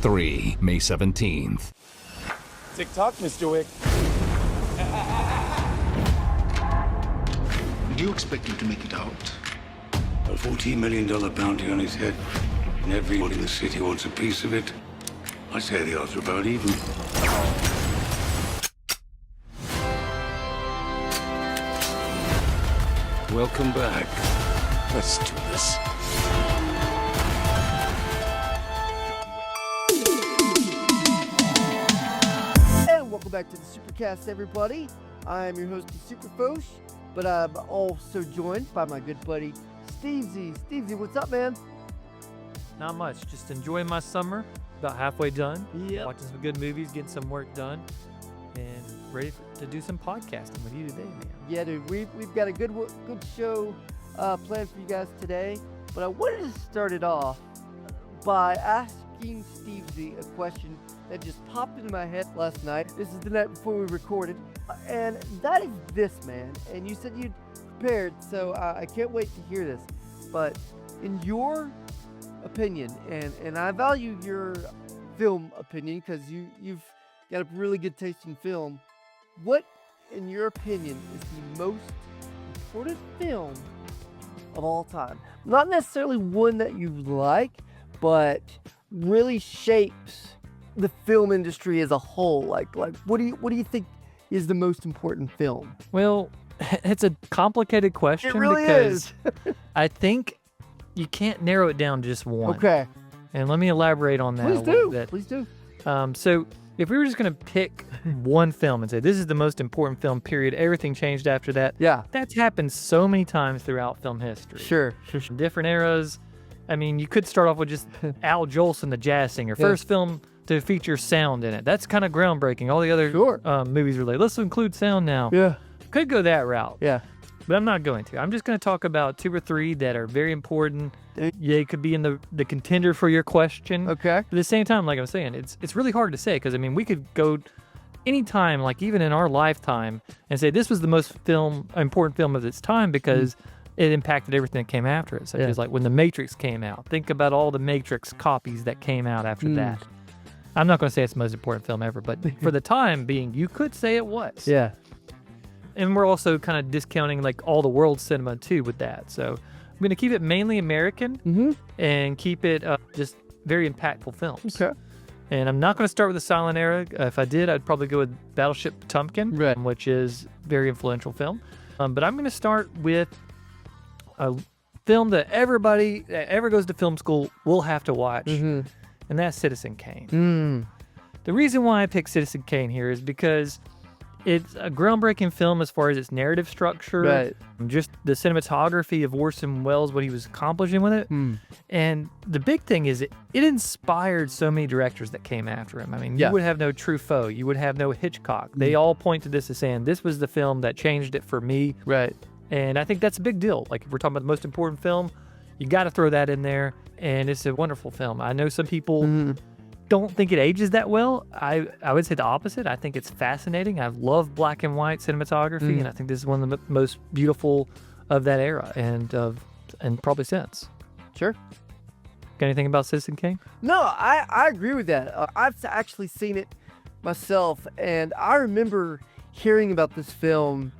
3, May 17th. Tick-tock, Mr. Wick. Did you expect him to make it out? A $14 million bounty on his head, and everyone in the city wants a piece of it. I say the odds are about even. Welcome back. Let's do this. And welcome back to the Supercast, everybody. I'm your host, Superfosh, but I'm also joined by my good buddy, Stevesy. Stevesy, what's up, man? Not much. Just enjoying my summer. About halfway done. Yep. Watching some good movies, getting some work done, and ready to do some podcasting with you today, man. Yeah, dude, we've got a good show planned for you guys today, but I wanted to start it off by asking Stevesy a question that just popped into my head last night. This is the night before we recorded, and that is this, man. And you said you'd prepared, so I can't wait to hear this. But in your opinion, and I value your film opinion because you've got a really good taste in film. What, in your opinion, is the most important film of all time? Not necessarily one that you like, but really shapes the film industry as a whole. Like what do you think is the most important film? Well, it's a complicated question. It really because is. I think you can't narrow it down to just one. Okay. And let me elaborate on that a little bit. Please do. So if we were just going to pick one film and say, this is the most important film, period, everything changed after that. Yeah. That's happened so many times throughout film history. Sure. Different eras. I mean, you could start off with just Al Jolson, the jazz singer. Yeah. First film to feature sound in it. That's kind of groundbreaking. All the other movies are like, let's include sound now. Yeah. Could go that route. Yeah. But I'm not going to. I'm just going to talk about two or three that are very important. Yeah, it could be in the contender for your question. Okay. But at the same time, like I'm saying, it's really hard to say because, I mean, we could go any time, like even in our lifetime, and say this was the most important film of its time because it impacted everything that came after it, such as like when The Matrix came out. Think about all the Matrix copies that came out after that. I'm not going to say it's the most important film ever, but for the time being, you could say it was. Yeah. And we're also kind of discounting like all the world cinema too with that. So I'm going to keep it mainly American and keep it just very impactful films. Okay. And I'm not going to start with the silent era. If I did, I'd probably go with Battleship Potemkin, which is a very influential film. But I'm going to start with a film that everybody that ever goes to film school will have to watch, and that's Citizen Kane. The reason why I picked Citizen Kane here is because it's a groundbreaking film as far as its narrative structure, just the cinematography of Orson Welles, what he was accomplishing with it. And the big thing is it inspired so many directors that came after him. I mean, you would have no Truffaut, you would have no Hitchcock. They all point to this as saying, this was the film that changed it for me. Right. And I think that's a big deal. Like, if we're talking about the most important film, you got to throw that in there. And it's a wonderful film. I know some people don't think it ages that well. I would say the opposite. I think it's fascinating. I love black and white cinematography, and I think this is one of the most beautiful of that era and probably since. Sure. Got anything about Citizen Kane? No, I agree with that. I've actually seen it myself, and I remember hearing about this film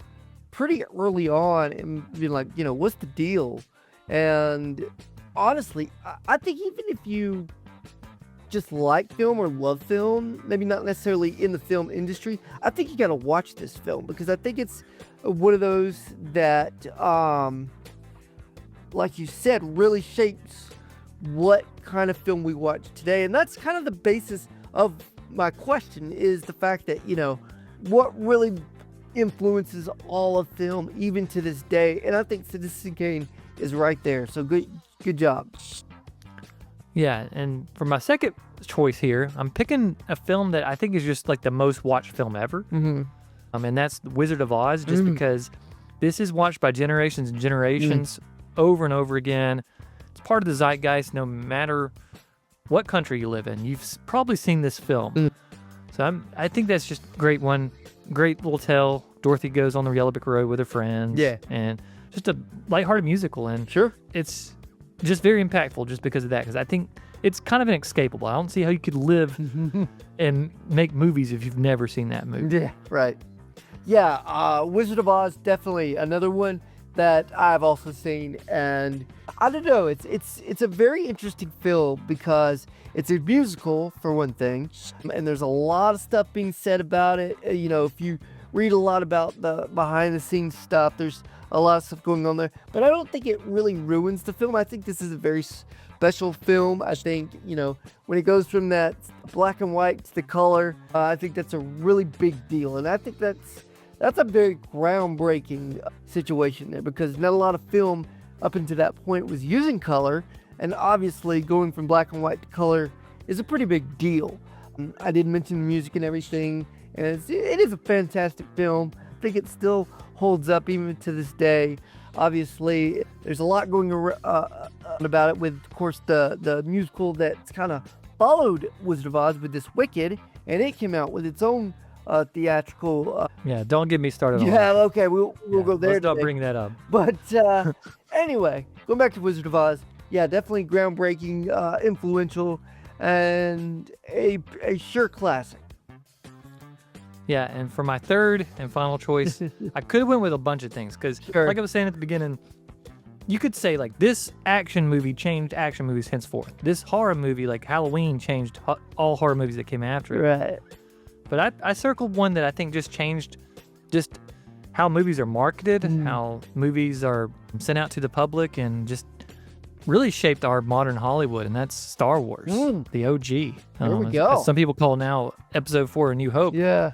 pretty early on and being like, what's the deal? And honestly, I think even if you just like film or love film, maybe not necessarily in the film industry, I think you got to watch this film because I think it's one of those that, like you said, really shapes what kind of film we watch today. And that's kind of the basis of my question, is the fact that, what really influences all of film even to this day. And I think Citizen Kane is right there. So good job. Yeah, and for my second choice here, I'm picking a film that I think is just like the most watched film ever. And that's The Wizard of Oz, just because this is watched by generations and generations over and over again. It's part of the zeitgeist no matter what country you live in. You've probably seen this film. So I think that's just a great one. Great little tale. Dorothy goes on the Yellow Brick Road with her friends. Yeah. And just a lighthearted musical. And it's just very impactful just because of that. Because I think it's kind of inescapable. I don't see how you could live and make movies if you've never seen that movie. Yeah, right. Yeah, Wizard of Oz, definitely another one that I've also seen, and I don't know, it's a very interesting film because it's a musical for one thing, and there's a lot of stuff being said about it. You know, if you read a lot about the behind the scenes stuff, there's a lot of stuff going on there, but I don't think it really ruins the film. I think this is a very special film. I think, you know, when it goes from that black and white to the color, I think that's a really big deal, and I think that's a very groundbreaking situation there, because not a lot of film up until that point was using color, and obviously going from black and white to color is a pretty big deal. I did mention the music and everything, and it is a fantastic film. I think it still holds up even to this day. Obviously, there's a lot going on about it with, of course, the musical that's kind of followed Wizard of Oz with this Wicked, and it came out with its own theatrical. Yeah, don't get me started on Yeah, that. okay, we'll go there. Let's not today. bring that up. But anyway, going back to Wizard of Oz, yeah, definitely groundbreaking, influential, and a sure classic. Yeah, and for my third and final choice, I could have went with a bunch of things because, Sure. like I was saying at the beginning, you could say like this action movie changed action movies henceforth. This horror movie, like Halloween, changed all horror movies that came after it. Right. But I circled one that I think just changed just how movies are marketed, how movies are sent out to the public, and just really shaped our modern Hollywood, and that's Star Wars, the OG. There we go. As some people call now Episode 4 A New Hope. Yeah.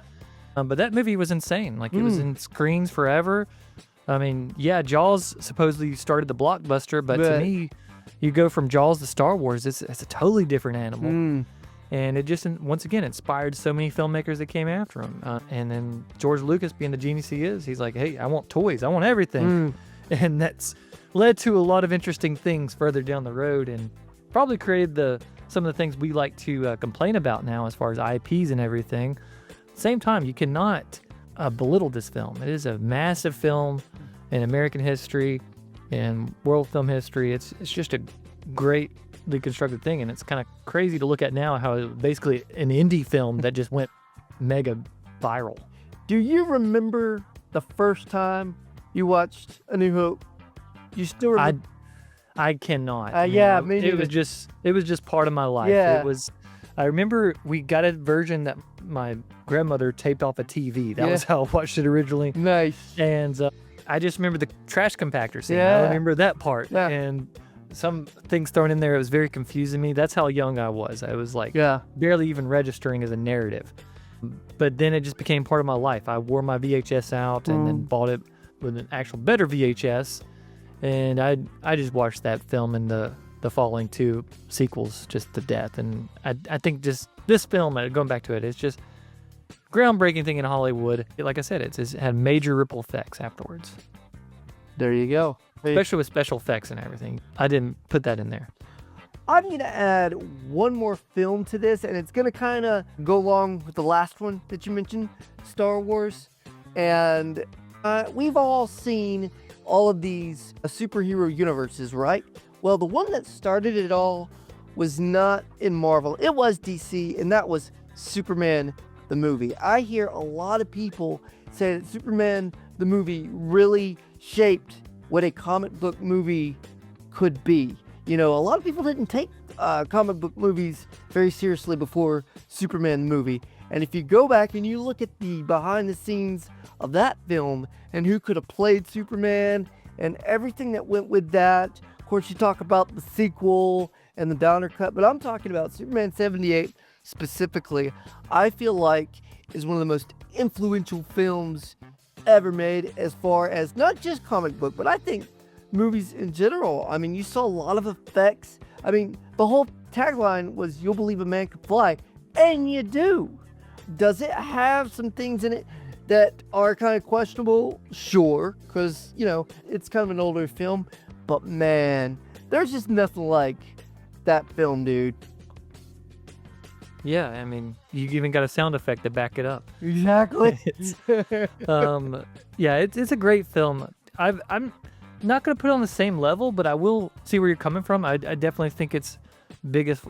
But that movie was insane. Like, it was in screens forever. I mean, yeah, Jaws supposedly started the blockbuster, but to me, you go from Jaws to Star Wars, it's a totally different animal. And it just, once again, inspired so many filmmakers that came after him. And then George Lucas, being the genius he is, he's like, hey, I want toys. I want everything. And that's led to a lot of interesting things further down the road, and probably created some of the things we like to complain about now as far as IPs and everything. At the same time, you cannot belittle this film. It is a massive film in American history and world film history. It's just a greatly constructed thing, and it's kind of crazy to look at now how it was basically an indie film that just went mega viral. Do you remember the first time you watched A New Hope? You still remember? I cannot. Yeah, know, me it was just part of my life. Yeah. I remember we got a version that my grandmother taped off a TV. That was how I watched it originally. Nice. And I just remember the trash compactor scene. Yeah. I remember that part. Yeah. And some things thrown in there, it was very confusing me. That's how young I was. I was like barely even registering as a narrative. But then it just became part of my life. I wore my VHS out and then bought it with an actual better VHS. And I just watched that film and the following two sequels just to death. And I think just this film, going back to it, it's just groundbreaking thing in Hollywood. Like I said, it's had major ripple effects afterwards. There you go. Especially with special effects and everything. I didn't put that in there. I'm going to add one more film to this, and it's going to kind of go along with the last one that you mentioned, Star Wars. And we've all seen all of these superhero universes, right? Well, the one that started it all was not in Marvel. It was DC, and that was Superman the movie. I hear a lot of people say that Superman the movie really shaped what a comic book movie could be. You know, a lot of people didn't take comic book movies very seriously before Superman the movie. And if you go back and you look at the behind the scenes of that film and who could have played Superman and everything that went with that, of course you talk about the sequel and the Downer cut, but I'm talking about Superman 78 specifically. I feel like is one of the most influential films ever made as far as not just comic book, but I think movies in general. I mean, you saw a lot of effects. I mean, the whole tagline was "You'll believe a man can fly," and you do. Does it have some things in it that are kind of questionable? Sure, because, you know, it's kind of an older film, but man, there's just nothing like that film, dude. Yeah, I mean, you even got a sound effect to back it up. Exactly. Yeah, it's a great film. I'm not going to put it on the same level, but I will see where you're coming from. I definitely think it's biggest,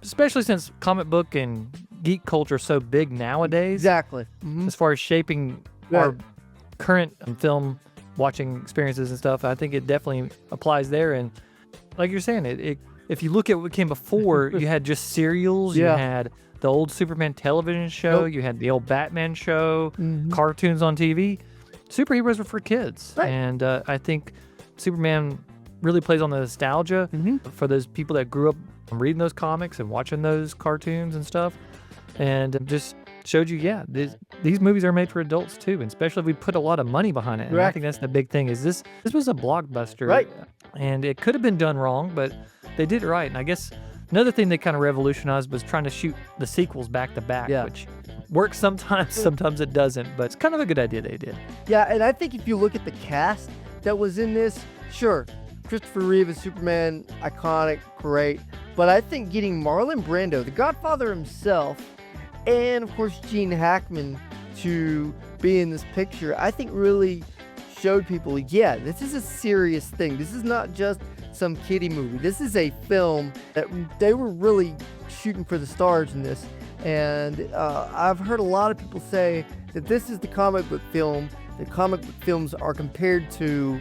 especially since comic book and geek culture is so big nowadays. Exactly. As far as shaping our current film watching experiences and stuff, I think it definitely applies there. And like you're saying, if you look at what came before, you had just serials, you had the old Superman television show, you had the old Batman show, cartoons on TV. Superheroes were for kids. Right. And I think Superman really plays on the nostalgia for those people that grew up reading those comics and watching those cartoons and stuff. And just showed you, these movies are made for adults too, and especially if we put a lot of money behind it. And I think that's the big thing is this was a blockbuster. Right. And it could have been done wrong, but they did it right. And I guess another thing they kind of revolutionized was trying to shoot the sequels back to back, which works sometimes, sometimes it doesn't, but it's kind of a good idea they did. Yeah, and I think if you look at the cast that was in this, sure, Christopher Reeve as Superman, iconic, great, but I think getting Marlon Brando, the Godfather himself, and of course Gene Hackman to be in this picture, I think really showed people, this is a serious thing. This is not just some kiddie movie. This is a film that they were really shooting for the stars in this. And I've heard a lot of people say that this is the comic book film that comic book films are compared to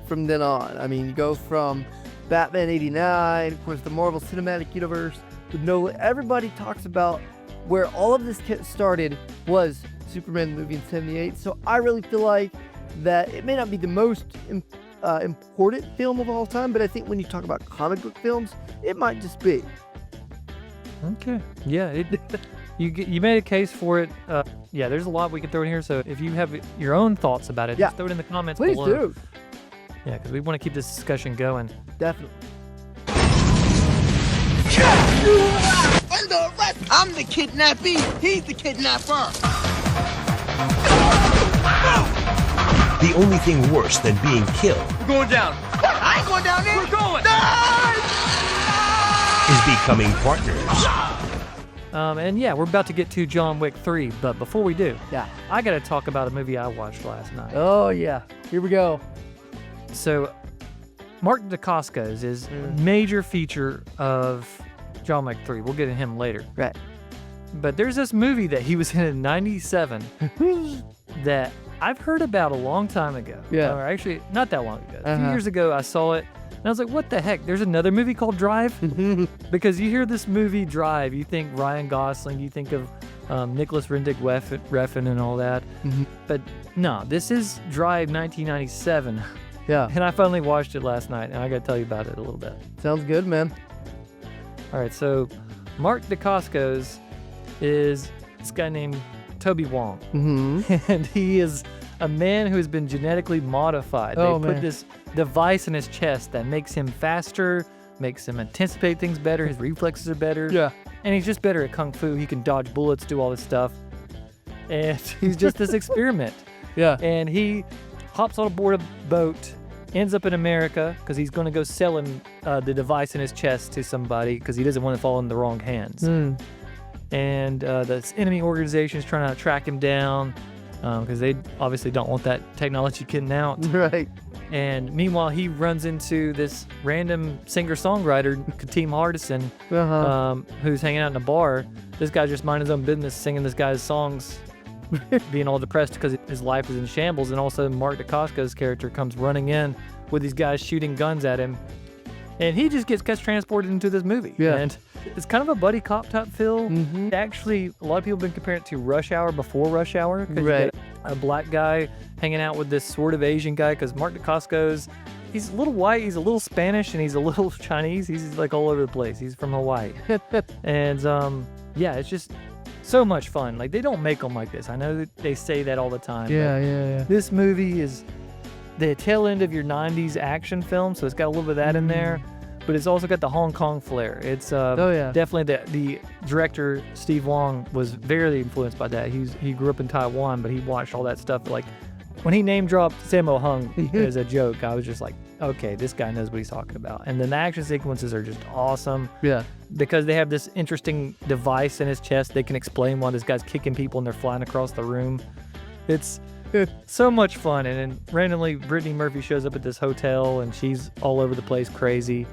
from then on. I mean, you go from Batman 89, of course, the Marvel Cinematic Universe with Nolan. Everybody talks about where all of this started was Superman the movie in 78. So I really feel like that it may not be the most important film of all time, but I think when you talk about comic book films, it might just be. Okay. Yeah, you made a case for it. There's a lot we can throw in here. So if you have your own thoughts about it, just throw it in the comments below. Please do. Yeah, because we want to keep this discussion going. Definitely. Under arrest! I'm the kidnappee. He's the kidnapper. The only thing worse than being killed We're going down. I ain't going down there. We're going. is becoming partners. We're about to get to John Wick 3, but before we do, I got to talk about a movie I watched last night. Oh, yeah. Here we go. So, Mark Dacascos is major feature of John Wick 3. We'll get to him later. Right. But there's this movie that he was in 97 that I've heard about a long time ago. Yeah. Or actually, not that long ago. A few years ago, I saw it, and I was like, what the heck? There's another movie called Drive? Because you hear this movie, Drive, you think Ryan Gosling, you think of Nicholas Refn and all that. But no, this is Drive 1997. Yeah. And I finally watched it last night, and I got to tell you about it a little bit. Sounds good, man. All right, so Mark Dacascos is this guy named Toby Wong. And he is a man who has been genetically modified. They put this device in his chest that makes him faster, makes him anticipate things better, his reflexes are better. Yeah. And he's just better at kung fu. He can dodge bullets, do all this stuff. And he's just this experiment. Yeah. And he hops on board a boat, ends up in America because he's going to go sell him the device in his chest to somebody because he doesn't want to fall in the wrong hands. And this enemy organization is trying to track him down because they obviously don't want that technology getting out. Right. And meanwhile, he runs into this random singer-songwriter, Kateem Hardison, who's hanging out in a bar. This guy just minding his own business, singing this guy's songs, being all depressed because his life is in shambles. And also Mark Dacascos' character comes running in with these guys shooting guns at him. And he just gets transported into this movie. Yeah. And it's kind of a buddy cop type feel. Actually, a lot of people have been comparing it to Rush Hour before Rush Hour. Right. You get a black guy hanging out with this sort of Asian guy because Mark Dacascos, he's a little white, he's a little Spanish, and he's a little Chinese. He's like all over the place. He's from Hawaii. And it's just so much fun. Like, they don't make them like this. I know that they say that all the time. Yeah. This movie is the tail end of your 90s action film, so it's got a little bit of that in there, but it's also got the Hong Kong flair. It's definitely the director, Steve Wong, was very influenced by that. He grew up in Taiwan, but he watched all that stuff. Like, when he name dropped Sammo Hung as a joke, I was just like, okay, this guy knows what he's talking about. And then the action sequences are just awesome. Yeah. Because they have this interesting device in his chest. They can explain why this guy's kicking people and they're flying across the room. It's so much fun. And then randomly, Brittany Murphy shows up at this hotel and she's all over the place crazy.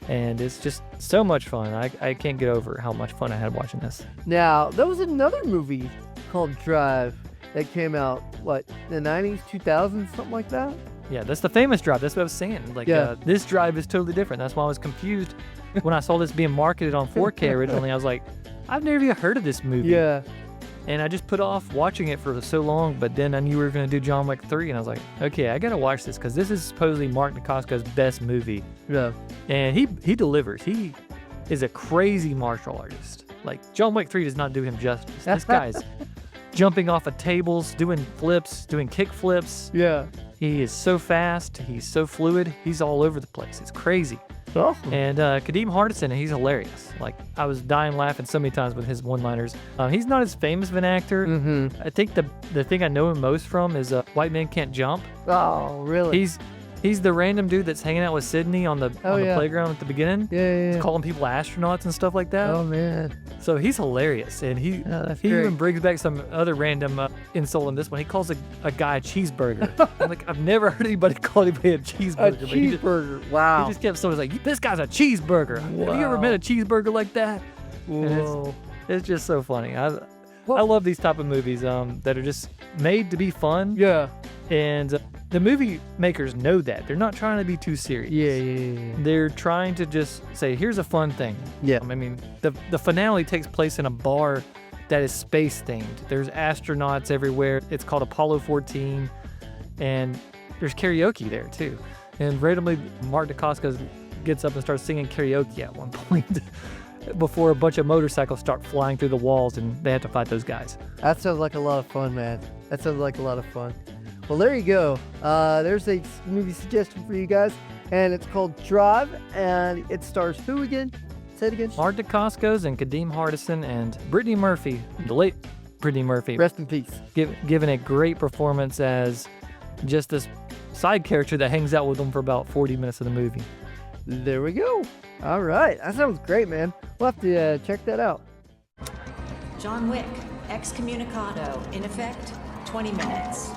And it's just so much fun. I can't get over how much fun I had watching this. Now, there was another movie called Drive that came out, what, the 90s, 2000s, something like that? Yeah, that's the famous Drive. That's what I was saying. Like, this Drive is totally different. That's why I was confused when I saw this being marketed on 4K originally. I was like, I've never even heard of this movie. Yeah. And I just put off watching it for so long, but then I knew we were going to do John Wick 3, and I was like, okay, I got to watch this, because this is supposedly Mark Dacascos's best movie. Yeah. And he delivers. He is a crazy martial artist. Like, John Wick 3 does not do him justice. This guy's jumping off of tables, doing flips, doing kick flips. Yeah. He is so fast. He's so fluid. He's all over the place. It's crazy. Awesome. And Kadeem Hardison, he's hilarious. Like, I was dying laughing so many times with his one-liners. He's not as famous of an actor. Mm-hmm. I think the thing I know him most from is White Men Can't Jump. Oh, really? He's the random dude that's hanging out with Sydney on the playground at the beginning. Yeah. He's calling people astronauts and stuff like that. Oh, man. So he's hilarious, and he even brings back some other random insult in this one. He calls a guy a cheeseburger. I'm like, I've never heard anybody call anybody a cheeseburger. A cheeseburger. Wow. He just kept saying, like, this guy's a cheeseburger. Wow. Have you ever met a cheeseburger like that? Whoa. It's just so funny. I love these type of movies that are just made to be fun. Yeah. And the movie makers know that. They're not trying to be too serious. Yeah. They're trying to just say, here's a fun thing. Yeah. I mean, the finale takes place in a bar that is space themed. There's astronauts everywhere. It's called Apollo 14. And there's karaoke there too. And randomly, Mark Dacascos gets up and starts singing karaoke at one point before a bunch of motorcycles start flying through the walls and they have to fight those guys. That sounds like a lot of fun, man. That sounds like a lot of fun. Well, there you go. There's a movie suggestion for you guys, and it's called Drive, and it stars who again? Say it again. Mark Dacascos and Kadeem Hardison and Brittany Murphy, the late Brittany Murphy. Rest in peace. Giving a great performance as just this side character that hangs out with them for about 40 minutes of the movie. There we go. All right. That sounds great, man. We'll have to check that out. John Wick, excommunicado, in effect, 20 minutes.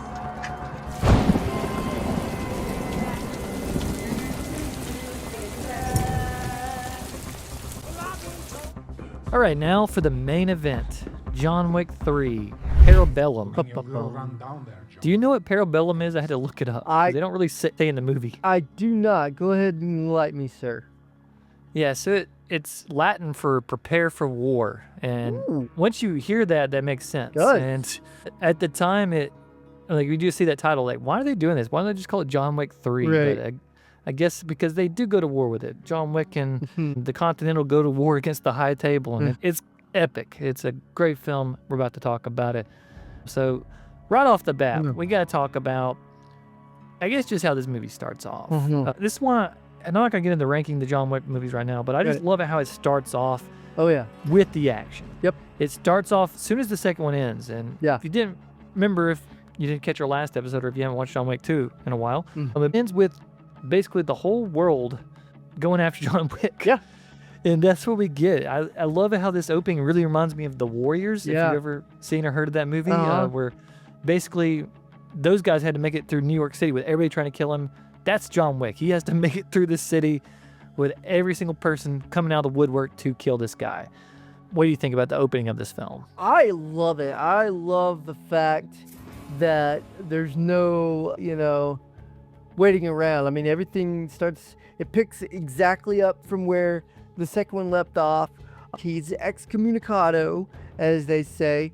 All right, now for the main event, John Wick 3, Parabellum. Do you know what Parabellum is? I had to look it up. They don't really say in the movie. I do not. Go ahead and enlighten me, sir. Yeah, so it's Latin for prepare for war. And once you hear that, that makes sense. Good. And at the time, you just see that title, like, why are they doing this? Why don't they just call it John Wick 3? Right. But I guess because they do go to war with it. John Wick and the Continental go to war against the High Table, and it's epic. It's a great film. We're about to talk about it. So right off the bat, we got to talk about, I guess, just how this movie starts off. This one, I'm not going to get into ranking the John Wick movies right now, but I just love it how it starts off with the action. Yep. It starts off as soon as the second one ends. And if you didn't remember, if you didn't catch our last episode, or if you haven't watched John Wick 2 in a while, it ends with basically the whole world going after John Wick. Yeah. And that's what we get. I love it how this opening really reminds me of The Warriors, if you've ever seen or heard of that movie, where basically those guys had to make it through New York City with everybody trying to kill him. That's John Wick. He has to make it through this city with every single person coming out of the woodwork to kill this guy. What do you think about the opening of this film? I love it. I love the fact that there's no, waiting around. I mean, everything it picks exactly up from where the second one left off. He's excommunicado, as they say,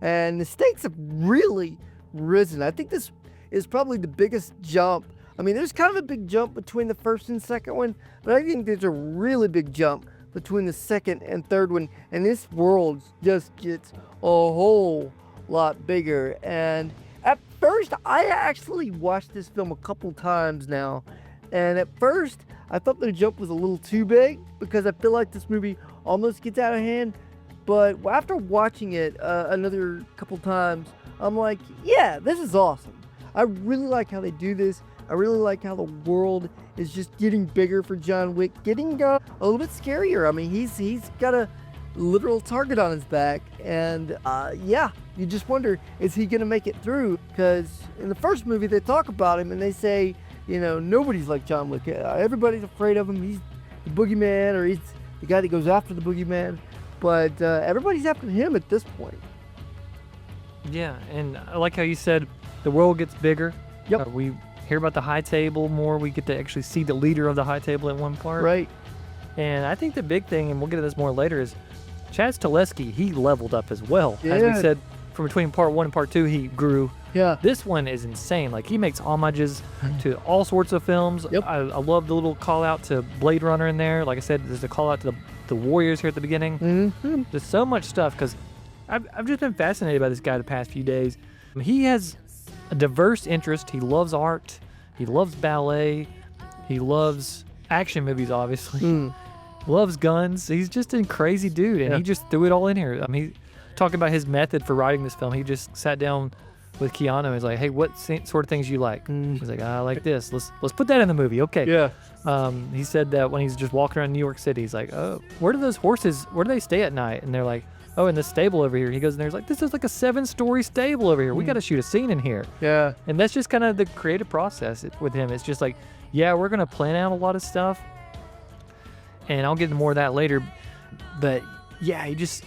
and the stakes have really risen. I think this is probably the biggest jump. I mean, there's kind of a big jump between the first and second one, but I think there's a really big jump between the second and third one, and this world just gets a whole lot bigger. And at first, I actually watched this film a couple times now, and at first, I thought the jump was a little too big because I feel like this movie almost gets out of hand. But after watching it another couple times, I'm like, yeah, this is awesome. I really like how they do this. I really like how the world is just getting bigger for John Wick, getting a little bit scarier. I mean, he's got a literal target on his back, and you just wonder, is he gonna make it through? Because in the first movie they talk about him and they say, nobody's like John Wick. Everybody's afraid of him. the boogeyman, or he's the guy that goes after the boogeyman. But everybody's after him at this point. Yeah, and I like how you said the world gets bigger. Yep. We hear about the high table more. We get to actually see the leader of the high table at one part. Right. And I think the big thing, and we'll get to this more later, is Chad Stahelski, he leveled up as well. Yeah. As we said, from between part 1 and part 2, he grew. Yeah. This one is insane. Like, he makes homages to all sorts of films. Yep. I love the little call out to Blade Runner in there. Like I said, there's a call out to the Warriors here at the beginning. Mm-hmm. There's so much stuff because I've just been fascinated by this guy the past few days. He has a diverse interest. He loves art. He loves ballet. He loves action movies, obviously. Loves guns. He's just a crazy dude, and he just threw it all in here. I mean, talking about his method for writing this film, he just sat down with Keanu and was like, "Hey, what sort of things you like?" He's like, "I like this. Let's put that in the movie." Okay. Yeah. He said that when he's just walking around New York City, he's like, "Oh, where do those horses? Where do they stay at night?" And they're like, "Oh, in the stable over here." He goes in there, he's like, "This is like a 7-story stable over here. We got to shoot a scene in here." Yeah. And that's just kind of the creative process with him. It's just like, yeah, we're gonna plan out a lot of stuff, and I'll get into more of that later. But yeah, he just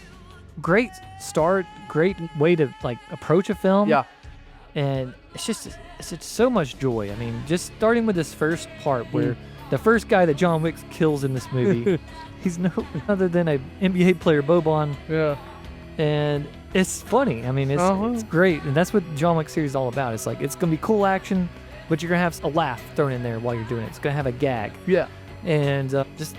great start, great way to like approach a film. Yeah. And it's just so much joy. I mean, just starting with this first part where the first guy that John Wick kills in this movie, he's no other than a NBA player, Boban. Yeah. And it's funny. I mean, it's great. And that's what John Wick series is all about. It's like, it's going to be cool action, but you're going to have a laugh thrown in there while you're doing it. It's going to have a gag. Yeah. And just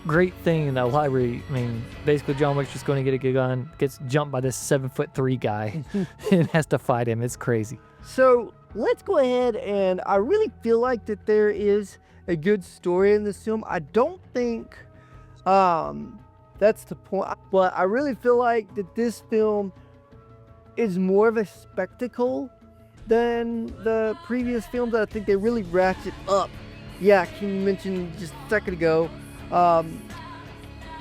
great thing in that library. I mean, basically John Wick's just going to get a gun, gets jumped by this 7'3" guy and has to fight him. It's crazy. So let's go ahead, and I really feel like that there is a good story in this film. I don't think that's the point, but I really feel like that this film is more of a spectacle than the previous films. I think they really ratchet up. Yeah, King mentioned just a second ago.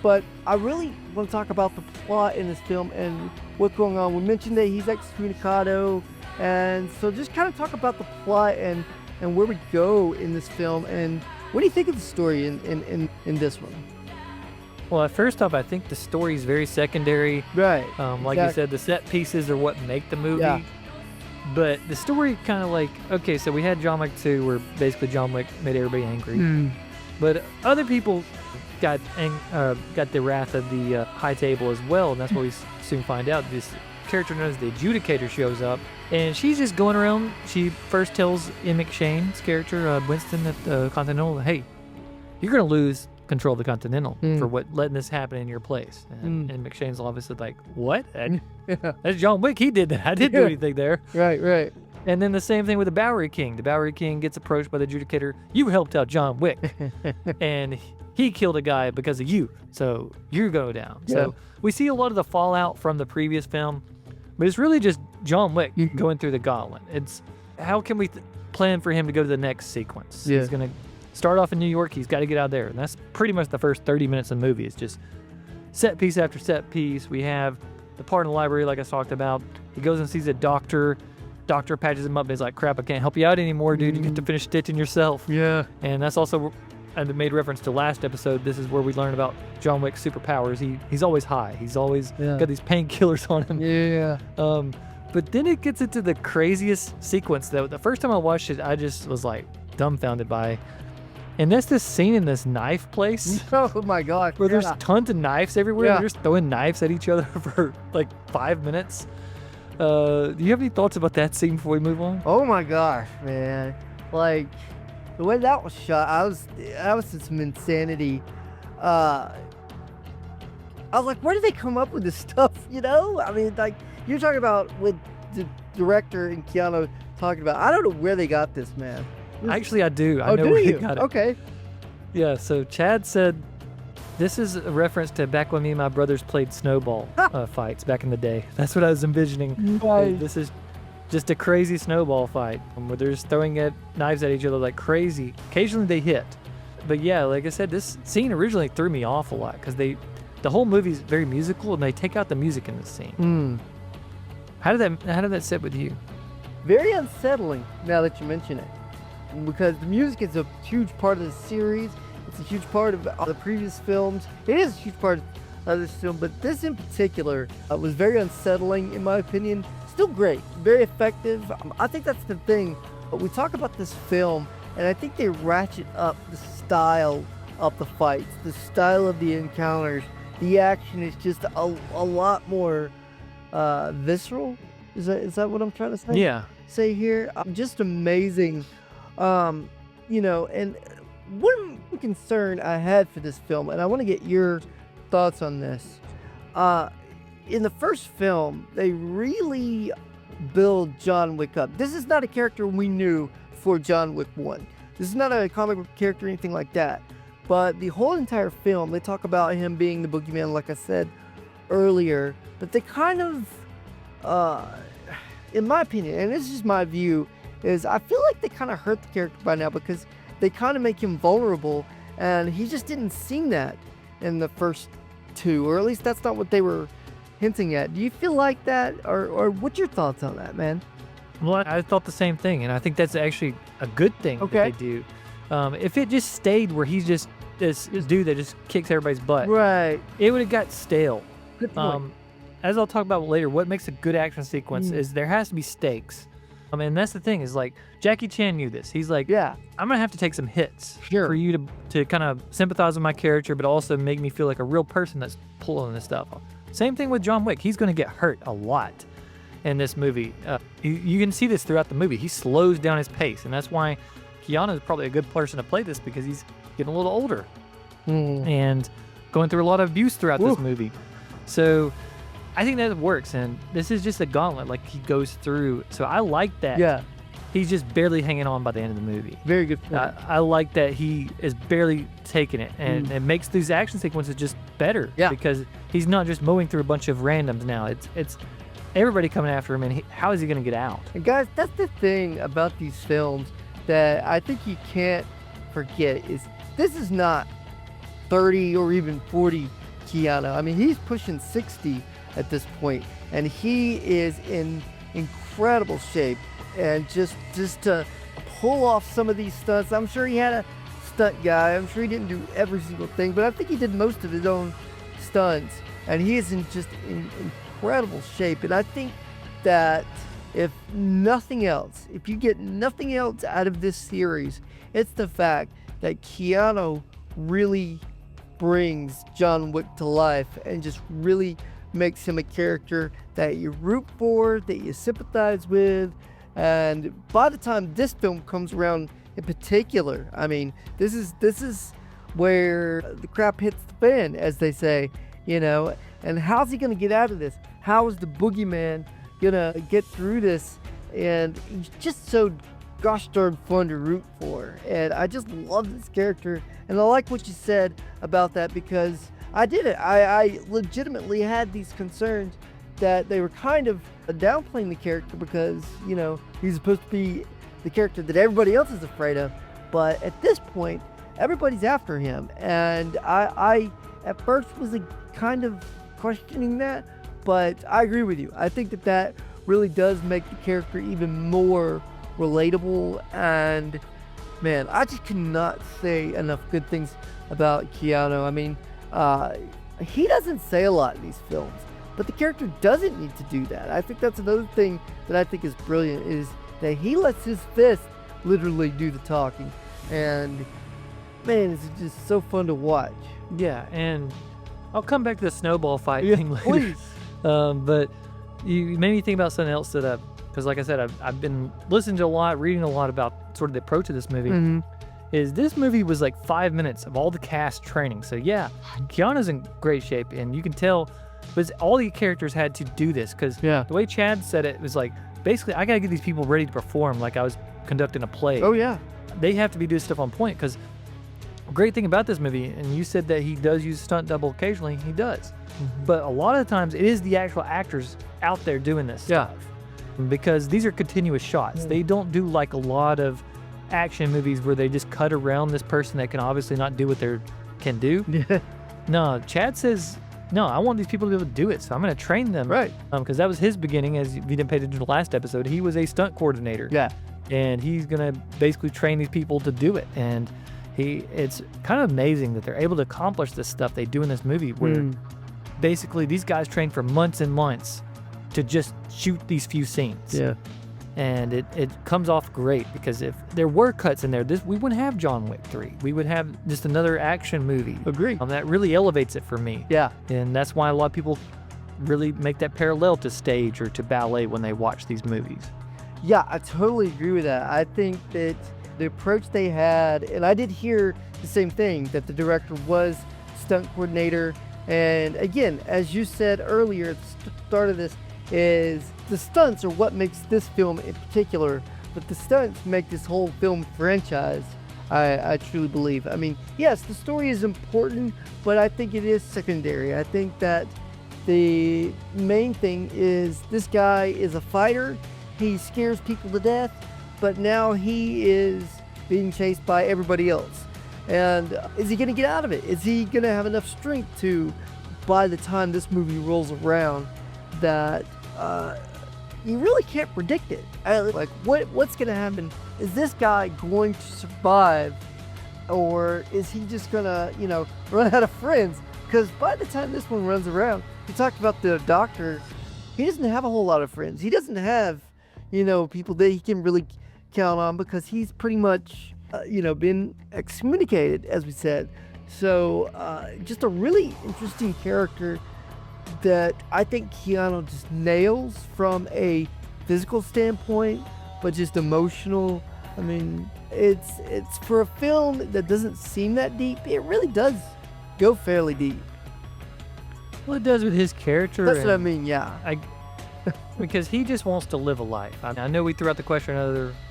But I really want to talk about the plot in this film and what's going on. We mentioned that he's excommunicado, and so just kind of talk about the plot and where we go in this film. And what do you think of the story in this one? Well, first off, I think the story is very secondary. Right. Like you said, the set pieces are what make the movie. Yeah. But the story kind of like, okay, so we had John Wick 2 where basically John Wick made everybody angry. But other people got the wrath of the high table as well, and that's what we soon find out. This character known as the Adjudicator shows up, and she's just going around. She first tells Ian McShane's character, Winston, at the Continental, "Hey, you're going to lose control of the Continental for letting this happen in your place." And McShane's obviously like, "What? That's John Wick. He did that. I didn't do anything there." Right. And then the same thing with the Bowery King. The Bowery King gets approached by the Adjudicator. "You helped out John Wick, and he killed a guy because of you, so you go down." Yeah. So we see a lot of the fallout from the previous film, but it's really just John Wick going through the gauntlet. It's how can we plan for him to go to the next sequence? Yeah. He's going to start off in New York. He's got to get out of there. And that's pretty much the first 30 minutes of the movie. It's just set piece after set piece. We have the part in the library, like I talked about. He goes and sees a doctor. Doctor patches him up, and he's like, "Crap, I can't help you out anymore, dude. You get to finish stitching yourself." Yeah. And that's also, and I made reference to last episode, this is where we learn about John Wick's superpowers. He's always high. He's always got these painkillers on him. Yeah. But then it gets into the craziest sequence that the first time I watched it, I just was like dumbfounded by. And that's this scene in this knife place. Oh my gosh. Where there's tons of knives everywhere. They're just throwing knives at each other for like 5 minutes. Do you have any thoughts about that scene before we move on? Oh my gosh, man. Like, the way that was shot, I was in some insanity. I was like, where did they come up with this stuff, you know? I mean, like, you're talking about with the director and Keanu talking about, I don't know where they got this, man. Actually, I do. I know do where you? they got it. Okay. Yeah, so Chad said, this is a reference to back when me and my brothers played snowball fights back in the day. That's what I was envisioning. Right. This is just a crazy snowball fight where they're just throwing knives at each other like crazy. Occasionally they hit. But yeah, like I said, this scene originally threw me off a lot because the whole movie's very musical and they take out the music in this scene. How did that sit with you? Very unsettling now that you mention it. Because the music is a huge part of the series, It's a huge part of the previous films. It is a huge part of this film, but this in particular was very unsettling in my opinion. Still great, very effective. I think that's the thing. But we talk about this film, and I think they ratchet up the style of the fights, the style of the encounters. The action is just a lot more visceral. Is that what I'm trying to say? Yeah. Say here, just amazing. You know, and one concern I had for this film, and I want to get your thoughts on this. In the first film, they really build John Wick up. This is not a character we knew for John Wick 1. This is not a comic book character or anything like that. But the whole entire film, they talk about him being the boogeyman, like I said earlier. But they kind of, in my opinion, and this is just my view, is I feel like they kind of hurt the character by now because they kind of make him vulnerable. And he just didn't seem that in the first two, or at least that's not what they were hinting at. Do you feel like that, or what's your thoughts on that, man? Well, I thought the same thing, and I think that's actually a good thing that they do. If it just stayed where he's just this dude that just kicks everybody's butt, right, it would have got stale. Good point. As I'll talk about later, what makes a good action sequence is there has to be stakes. And that's the thing, is like Jackie Chan knew this. He's like, yeah, I'm gonna have to take some hits for you to kind of sympathize with my character, but also make me feel like a real person that's pulling this stuff off. Same thing with John Wick. He's gonna get hurt a lot in this movie. You can see this throughout the movie. He slows down his pace, and that's why Keanu is probably a good person to play this, because he's getting a little older and going through a lot of abuse throughout this movie. So I think that works, and this is just a gauntlet like he goes through. So I like that. Yeah. He's just barely hanging on by the end of the movie. Very good point. I like that he is barely taking it, and it makes these action sequences just better. Yeah. Because he's not just mowing through a bunch of randoms now. It's everybody coming after him, and how is he going to get out? And guys, that's the thing about these films that I think you can't forget is this is not 30 or even 40 Keanu. I mean, he's pushing 60 at this point, and he is in incredible shape. And just to pull off some of these stunts, I'm sure he had a stunt guy. I'm sure he didn't do every single thing, but I think he did most of his own stunts. And he is in incredible shape. And I think that if nothing else, if you get nothing else out of this series, it's the fact that Keanu really brings John Wick to life and just really makes him a character that you root for, that you sympathize with. And by the time this film comes around in particular, I mean, this is where the crap hits the fan, as they say, you know. And how's he going to get out of this? How is the boogeyman going to get through this? And he's just so gosh darn fun to root for. And I just love this character. And I like what you said about that, because I did it. I legitimately had these concerns that they were kind of downplaying the character because, you know, he's supposed to be the character that everybody else is afraid of. But at this point, everybody's after him. And I at first was kind of questioning that, but I agree with you. I think that really does make the character even more relatable. And man, I just cannot say enough good things about Keanu. I mean, he doesn't say a lot in these films, but the character doesn't need to do that. I think that's another thing that I think is brilliant, is that he lets his fist literally do the talking. And man, it's just so fun to watch. Yeah, and I'll come back to the snowball fight thing later. Please. But you made me think about something else because like I said, I've been listening to a lot, reading a lot about sort of the approach of this movie. Is this movie was like 5 minutes of all the cast training. So yeah, Keanu's in great shape, and you can tell, but all the characters had to do this, because the way Chad said it was like, basically, I gotta get these people ready to perform like I was conducting a play. Oh yeah. They have to be doing stuff on point, because great thing about this movie, and you said that he does use stunt double occasionally, he does. But a lot of the times it is the actual actors out there doing this stuff. Because these are continuous shots. They don't do like a lot of action movies where they just cut around this person that can obviously not do what they can do. No, Chad says, no, I want these people to be able to do it, so I'm going to train them. Right. Because that was his beginning, as you didn't pay attention to the last episode. He was a stunt coordinator. Yeah. And he's going to basically train these people to do it. And It's kind of amazing that they're able to accomplish this stuff they do in this movie, where basically these guys train for months and months to just shoot these few scenes. Yeah. And it comes off great, because if there were cuts in there, we wouldn't have John Wick 3. We would have just another action movie. Agree. That really elevates it for me. Yeah. And that's why a lot of people really make that parallel to stage or to ballet when they watch these movies. Yeah, I totally agree with that. I think that the approach they had, and I did hear the same thing, that the director was stunt coordinator. And again, as you said earlier at the start of this, is the stunts are what makes this film in particular, but the stunts make this whole film franchise, I truly believe. I mean, yes, the story is important, but I think it is secondary. I think that the main thing is this guy is a fighter. He scares people to death, but now he is being chased by everybody else. And is he going to get out of it? Is he going to have enough strength to, by the time this movie rolls around, that you really can't predict it. Like, what's going to happen? Is this guy going to survive, or is he just going to, run out of friends? Because by the time this one runs around, we talked about the doctor. He doesn't have a whole lot of friends. He doesn't have, people that he can really count on, because he's pretty much, been excommunicated, as we said. So just a really interesting character that I think Keanu just nails from a physical standpoint, but just emotional. I mean, it's for a film that doesn't seem that deep, it really does go fairly deep. Well, it does with his character. That's what I mean, yeah. Because he just wants to live a life. I know we threw out the question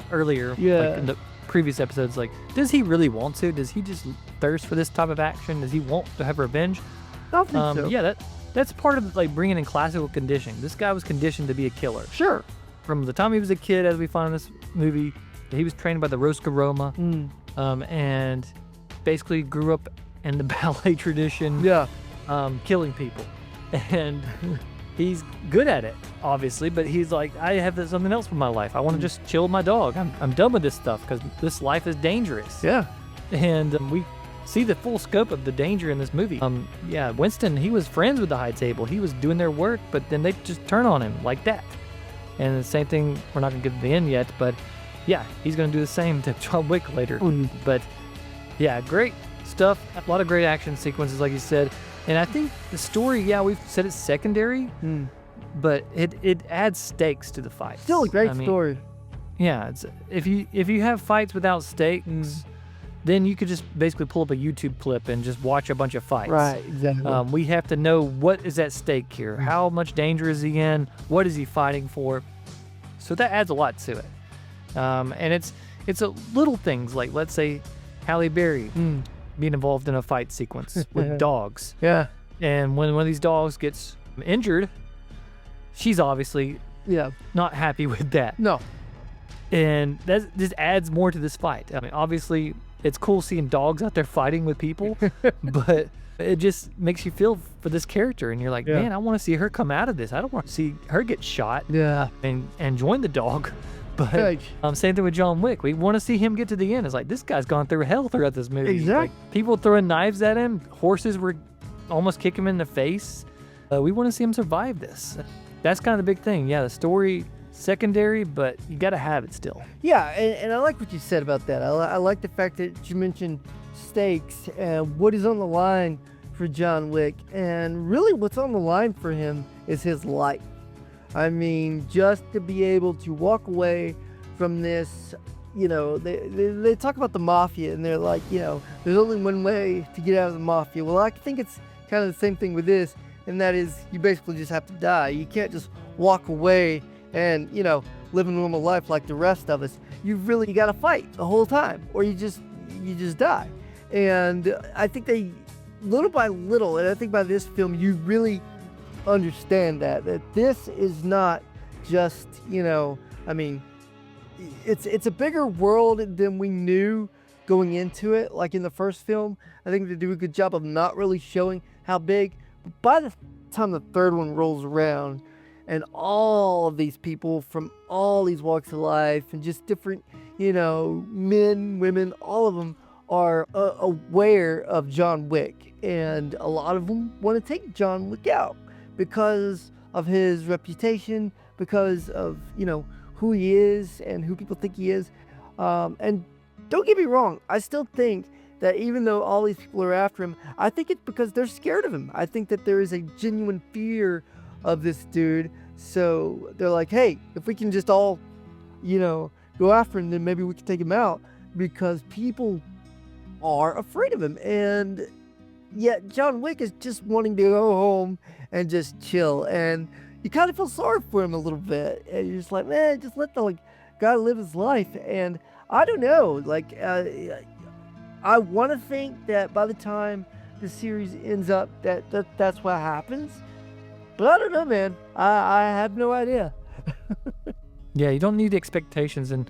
earlier, Yeah. like in the previous episodes, like, does he really want to? Does he just thirst for this type of action? Does he want to have revenge? I don't think so. Yeah, that's part of like bringing in classical conditioning. This guy was conditioned to be a killer. Sure. From the time he was a kid, as we find in this movie, he was trained by the Rosca Roma, and basically grew up in the ballet tradition. Yeah. Killing people. And he's good at it, obviously, but he's like, I have something else for my life. I want to just chill with my dog. I'm done with this stuff, because this life is dangerous. Yeah. And we see the full scope of the danger in this movie. Yeah, Winston, he was friends with the High Table. He was doing their work, but then they just turn on him like that. And the same thing, we're not going to get to the end yet, but yeah, he's going to do the same to John Wick later. But yeah, great stuff. A lot of great action sequences, like you said. And I think the story, yeah, we've said it's secondary, but it adds stakes to the fight. Still a great story. Yeah, if you have fights without stakes, then you could just basically pull up a YouTube clip and just watch a bunch of fights. Right, exactly. We have to know what is at stake here. How much danger is he in? What is he fighting for? So that adds a lot to it. And it's a little things like, let's say, Halle Berry being involved in a fight sequence with dogs. Yeah. And when one of these dogs gets injured, she's obviously not happy with that. No. And that just adds more to this fight. I mean, obviously, it's cool seeing dogs out there fighting with people, but it just makes you feel for this character, and you're like, man, I want to see her come out of this. I don't want to see her get shot and join the dog. But same thing with John Wick. We want to see him get to the end. It's like, this guy's gone through hell throughout this movie. Exactly. Like, people throwing knives at him. Horses were almost kicking him in the face. We want to see him survive this. That's kind of the big thing. Yeah, the story, secondary, but you got to have it still. Yeah, and I like what you said about that. I like the fact that you mentioned stakes and what is on the line for John Wick. And really what's on the line for him is his life. I mean, just to be able to walk away from this, they talk about the mafia, and they're like, there's only one way to get out of the mafia. Well, I think it's kind of the same thing with this, and that is you basically just have to die. You can't just walk away and, live a normal life like the rest of us. You got to fight the whole time, or you just die. And I think they, little by little, and I think by this film, you really understand that this is not just, it's a bigger world than we knew going into it. Like in the first film, I think they do a good job of not really showing how big. But by the time the third one rolls around, and all of these people from all these walks of life and just different, men, women, all of them are aware of John Wick, and a lot of them want to take John Wick out because of his reputation, because of, you know, who he is and who people think he is. And don't get me wrong, I still think that even though all these people are after him, I think it's because they're scared of him. I think that there is a genuine fear of this dude. So they're like, hey, if we can just all, you know, go after him, then maybe we can take him out, because people are afraid of him. And yet John Wick is just wanting to go home and just chill. And you kind of feel sorry for him a little bit. And you're just like, man, just let the guy live his life. And I don't know, I want to think that by the time the series ends up, that's what happens. But I don't know, man. I have no idea. Yeah, you don't need expectations. And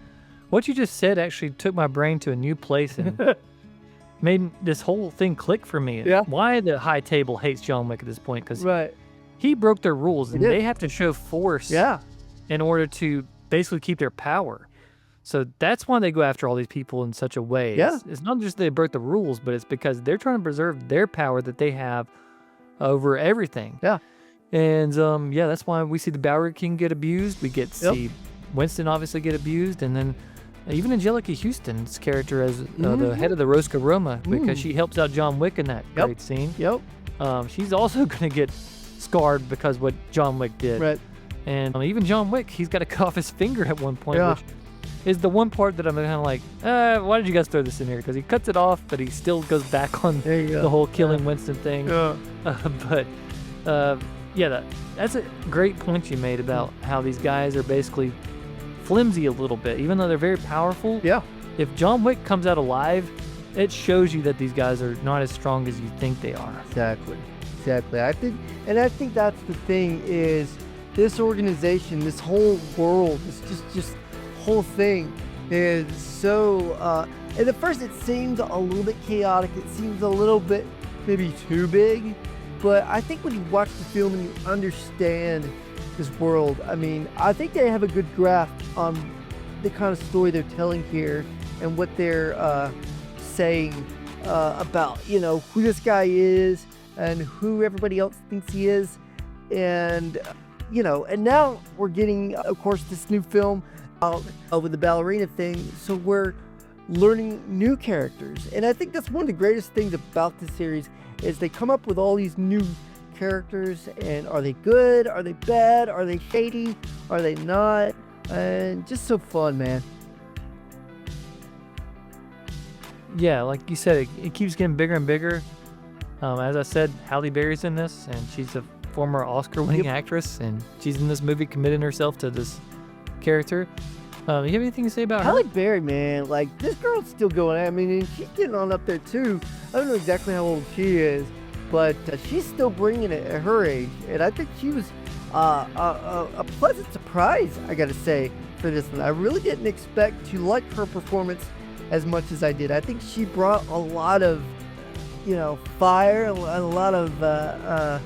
what you just said actually took my brain to a new place and made this whole thing click for me. Yeah. Why the high table hates John Wick at this point? Because Right. he broke their rules, and did. they have to show force Yeah. in order to basically keep their power. So that's why they go after all these people in such a way. Yeah. It's not just they broke the rules, but it's because they're trying to preserve their power that they have over everything. Yeah. And yeah, that's why we see the Bowery King get abused. We get to see Winston obviously get abused, and then even Angelica Houston's character as the head of the Rosca Roma, because she helps out John Wick in that great scene. Yep. She's also going to get scarred because what John Wick did. Right. And even John Wick, he's got to cut off his finger at one point, Yeah. which is the one part that I'm kind of like, why did you guys throw this in here? Because he cuts it off, but he still goes back on There you go. the whole killing Winston thing. Yeah. Yeah, that's a great point you made about how these guys are basically flimsy a little bit, even though they're very powerful. Yeah. If John Wick comes out alive, it shows you that these guys are not as strong as you think they are. Exactly. I think that's the thing, is this organization, this whole world, this just whole thing is so and at first it seems a little bit chaotic, it seems a little bit maybe too big, but I think when you watch the film and you understand this world, I mean, I think they have a good grasp on the kind of story they're telling here and what they're saying about, you know, who this guy is and who everybody else thinks he is. And you know, and now we're getting, of course, this new film with the ballerina thing, so we're learning new characters. And I think that's one of the greatest things about this series, is they come up with all these new characters, and are they good, are they bad, are they shady, are they not, and just so fun, man. Yeah, like you said, it keeps getting bigger and bigger. As I said, Halle Berry's in this, and she's a former Oscar-winning actress, and she's in this movie committing herself to this character. You have anything to say about Halle her? Berry, man, like, this girl's still going. I mean, and she's getting on up there too. I don't know exactly how old she is, but she's still bringing it at her age, and I think she was a pleasant surprise, I gotta say, for this one. I really didn't expect to like her performance as much as I did. I think she brought a lot of, you know, fire, a lot of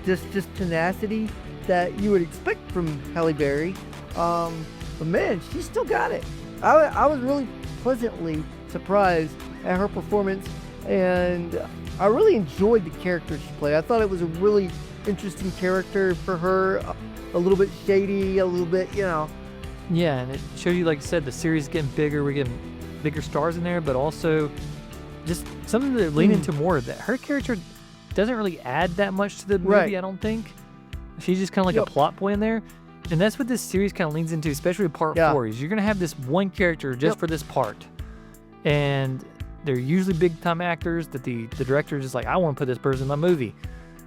just tenacity that you would expect from Halle Berry. But man, she still got it. I was really pleasantly surprised at her performance, and I really enjoyed the character she played. I thought it was a really interesting character for her, a little bit shady, a little bit, you know. Yeah, and it shows you, like you said, the series is getting bigger. We're getting bigger stars in there, but also just something to lean into more of that. Her character doesn't really add that much to the movie, Right. I don't think. She's just kind of like a plot point in there. And that's what this series kind of leans into, especially with part 4, is you're going to have this one character just for this part. And they're usually big-time actors that the director is just like, I want to put this person in my movie.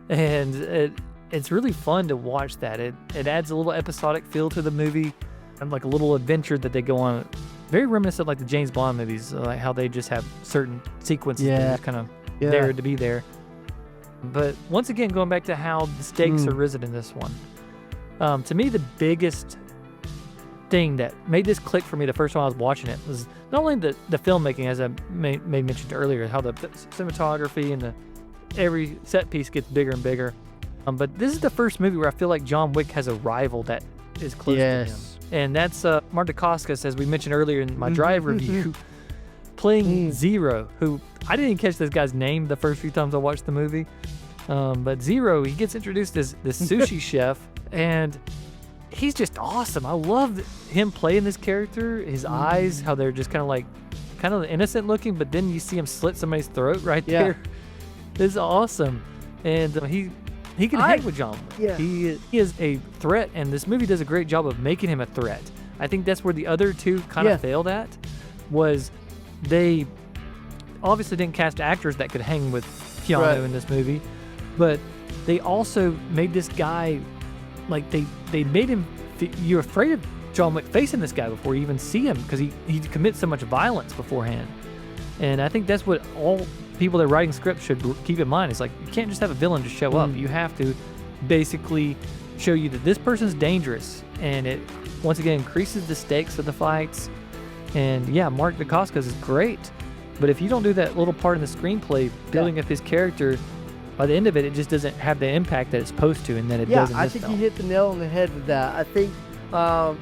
And it's really fun to watch that. It adds a little episodic feel to the movie, and like a little adventure that they go on. Very reminiscent like the James Bond movies, like how they just have certain sequences that are just kind of there to be there. But once again, going back to how the stakes are risen in this one. To me, the biggest thing that made this click for me the first time I was watching it was not only the filmmaking, as I made mentioned earlier, how the cinematography and every set piece gets bigger and bigger. But this is the first movie where I feel like John Wick has a rival that is close to him. And that's Marta Dacascos, as we mentioned earlier in my Drive review. playing Zero, who I didn't even catch this guy's name the first few times I watched the movie. But Zero, he gets introduced as this sushi chef, and he's just awesome. I love him playing this character. His eyes, how they're just kind of innocent looking, but then you see him slit somebody's throat right there. It's awesome. And he can hang with John. Yeah. He is a threat, and this movie does a great job of making him a threat. I think that's where the other two kind of failed at, was they obviously didn't cast actors that could hang with Keanu in this movie, but they also made this guy, like they made him, you're afraid of John Wick facing this guy before you even see him, because he commits so much violence beforehand. And I think that's what all people that are writing scripts should keep in mind. It's like, you can't just have a villain just show up. You have to basically show you that this person's dangerous, and it once again increases the stakes of the fights. And yeah, Mark Dacascos is great, but if you don't do that little part in the screenplay, building up his character, by the end of it, it just doesn't have the impact that it's supposed to, and that it does in this I think film. you hit the nail on the head with that. I think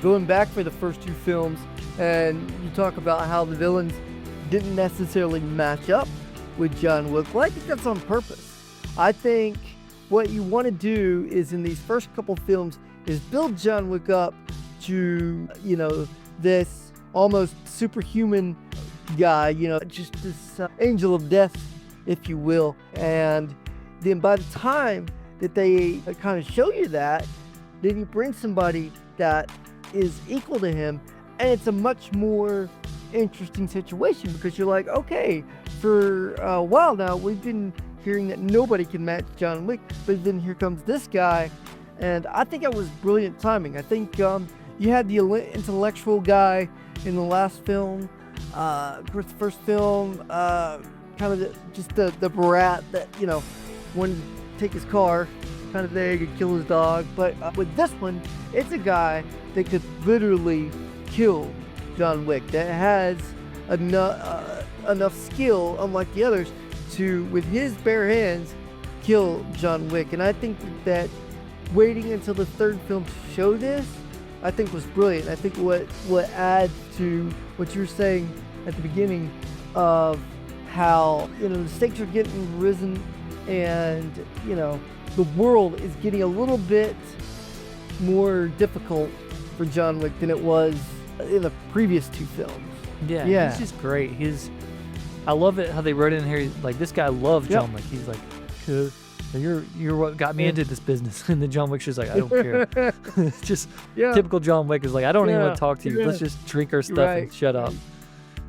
going back for the first two films, and you talk about how the villains didn't necessarily match up with John Wick. Well, I think that's on purpose. I think what you want to do is, in these first couple films, is build John Wick up to, this almost superhuman guy, just this angel of death, if you will. And then by the time that they kind of show you that, then you bring somebody that is equal to him, and it's a much more interesting situation, because you're like, okay, for a while now we've been hearing that nobody can match John Wick, but then here comes this guy, and I think it was brilliant timing. I think you had the intellectual guy in the last film, the first film, kind of just the brat that wanted to take his car, kind of thing, and kill his dog. But with this one, it's a guy that could literally kill John Wick, that has enough skill, unlike the others, to, with his bare hands, kill John Wick. And I think that waiting until the third film to show this, I think was brilliant. I think what adds to what you were saying at the beginning of how the stakes are getting risen, and the world is getting a little bit more difficult for John Wick than it was in the previous two films. Yeah, he's just great. I love it how they wrote in here, like, this guy loves John Wick. He's like, you're what got me into this business. And then John Wick's just like, I don't care. It's just typical John Wick is like, I don't even want to talk to you. Let's just drink our stuff and shut up.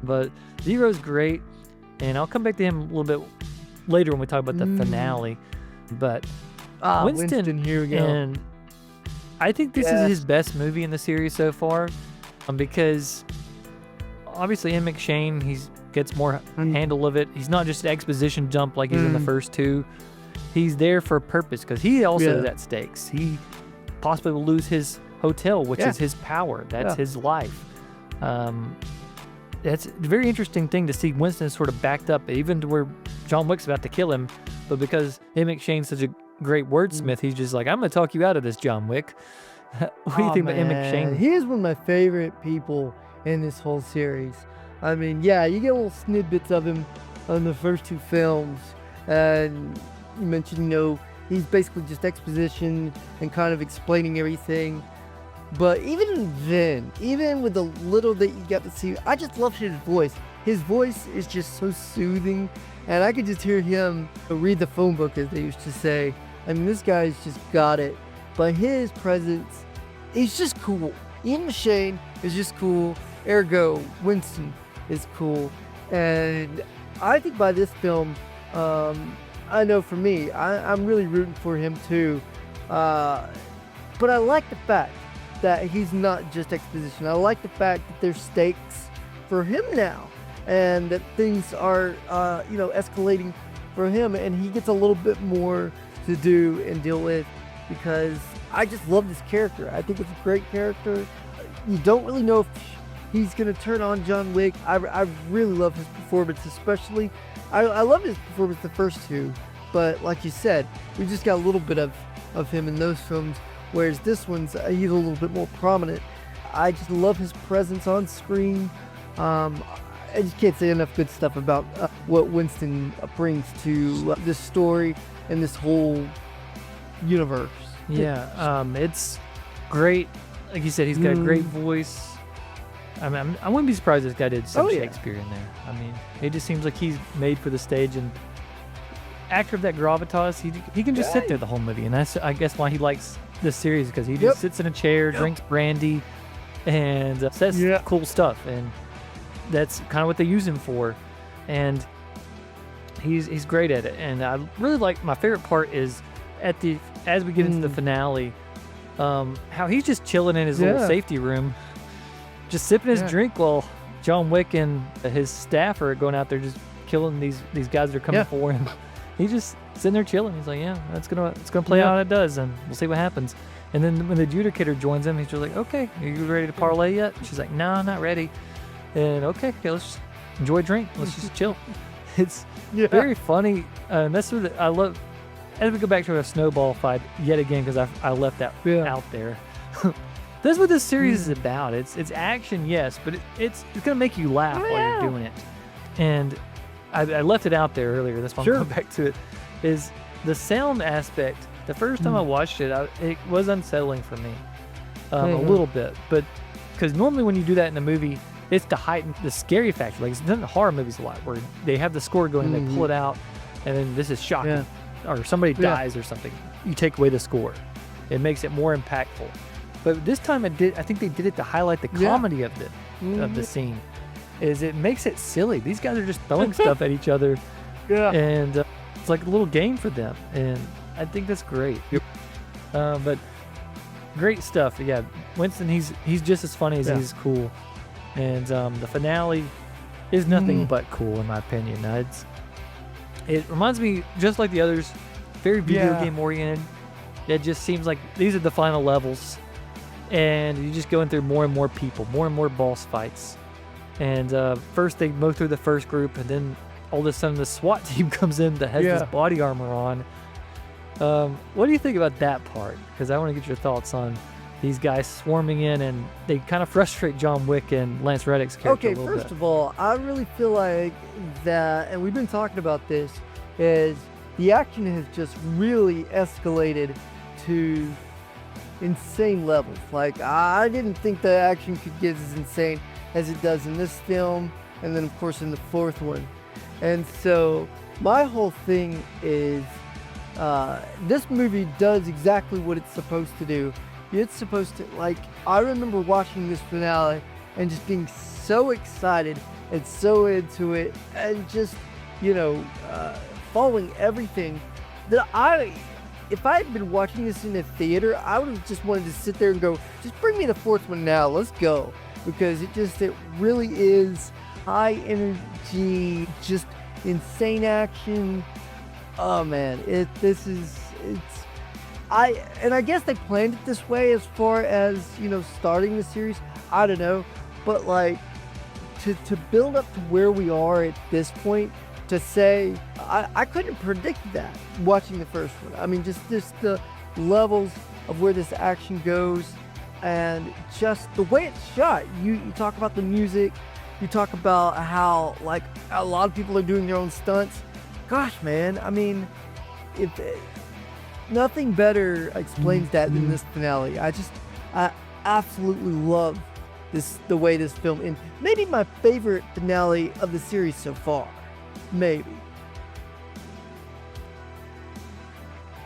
But Zero's great, and I'll come back to him a little bit later when we talk about the finale. But Winston, here we go. And I think this is his best movie in the series so far, because obviously Ian McShane, he gets more handle of it. He's not just an exposition dump like he's in the first two. He's there for a purpose, because he also is at stakes. He possibly will lose his hotel, which is his power. That's his life. That's a very interesting thing to see Winston sort of backed up, even to where John Wick's about to kill him. But because Ian McShane's such a great wordsmith, he's just like, I'm going to talk you out of this, John Wick. What do you think about Ian McShane? He is one of my favorite people in this whole series. I mean, you get little snippets of him in the first two films, and you mentioned, he's basically just exposition and kind of explaining everything. But even then, even with the little that you get to see, I just love his voice. His voice is just so soothing, and I could just hear him read the phone book, as they used to say. I mean, this guy's just got it. But his presence, he's just cool. Ian McShane is just cool. Ergo, Winston is cool. And I think by this film, I know for me, I'm really rooting for him too. But I like the fact that he's not just exposition. I like the fact that there's stakes for him now, and that things are, escalating for him, and he gets a little bit more to do and deal with, because I just love this character. I think it's a great character. You don't really know if he's going to turn on John Wick. I really love his performance, especially. I love his performance the first two, but like you said, we just got a little bit of him in those films, whereas this one's he's a little bit more prominent. I just love his presence on screen, I just can't say enough good stuff about what Winston brings to this story and this whole universe. Yeah, it's great. Like you said, he's got a great voice. I mean, I wouldn't be surprised if this guy did some Shakespeare in there. I mean, it just seems like he's made for the stage, and actor of that gravitas, he can just sit there the whole movie, and that's, I guess, why he likes this series, because he just sits in a chair, drinks brandy, and says cool stuff, and that's kind of what they use him for, and he's great at it. And I really like, my favorite part is as we get into the finale, how he's just chilling in his little safety room, just sipping his drink while John Wick and his staff are going out there just killing these guys that are coming for him. He's just sitting there chilling. He's like, yeah, it's gonna play out how it does, and we'll see what happens. And then when the adjudicator joins him, he's just like, okay, are you ready to parlay yet? She's like, no, not ready. And okay, let's just enjoy a drink. Let's just chill. It's very funny. And that's what I love. As we go back to a snowball fight yet again, because I left that out there. That's what this series is about. It's action, yes, but it's gonna make you laugh while you're doing it. And I left it out there earlier. That's why I'm going back to it. Is the sound aspect. The first time I watched it, it was unsettling for me a little bit, but because normally when you do that in a movie, it's to heighten the scary factor. Like, it's done in horror movies a lot, where they have the score going, they pull it out, and then this is shocking, or somebody dies or something. You take away the score, it makes it more impactful. But this time I think they did it to highlight the comedy of the scene. Is it makes it silly. These guys are just throwing stuff at each other, and it's like a little game for them, and I think that's great. But great stuff. Yeah, Winston, he's just as funny as he's cool, and the finale is nothing but cool in my opinion. It reminds me, just like the others, very video game oriented. It just seems like these are the final levels, and you're just going through more and more people, more and more boss fights. And first they move through the first group, and then all of a sudden the SWAT team comes in that has this body armor on. What do you think about that part? Because I want to get your thoughts on these guys swarming in, and they kind of frustrate John Wick and Lance Reddick's character a little bit. Okay, first of all, I really feel like that, and we've been talking about this, is the action has just really escalated to insane levels. Like, I didn't think the action could get as insane as it does in this film, and then of course in the fourth one. And so my whole thing is this movie does exactly what it's supposed to do. It's supposed to, like, I remember watching this finale and just being so excited and so into it, and just, following everything that if I had been watching this in a theater, I would have just wanted to sit there and go, just bring me the fourth one now, let's go. Because it really is high energy, just insane action. Oh man, I guess they planned it this way as far as, starting the series. I don't know, but like to build up to where we are at this point, to say I couldn't predict that watching the first one. I mean, just the levels of where this action goes. And just the way it's shot. You talk about the music, you talk about how, like, a lot of people are doing their own stunts. Gosh, man, I mean, nothing better explains that than this finale. I absolutely love the way this film ends. Maybe my favorite finale of the series so far. Maybe.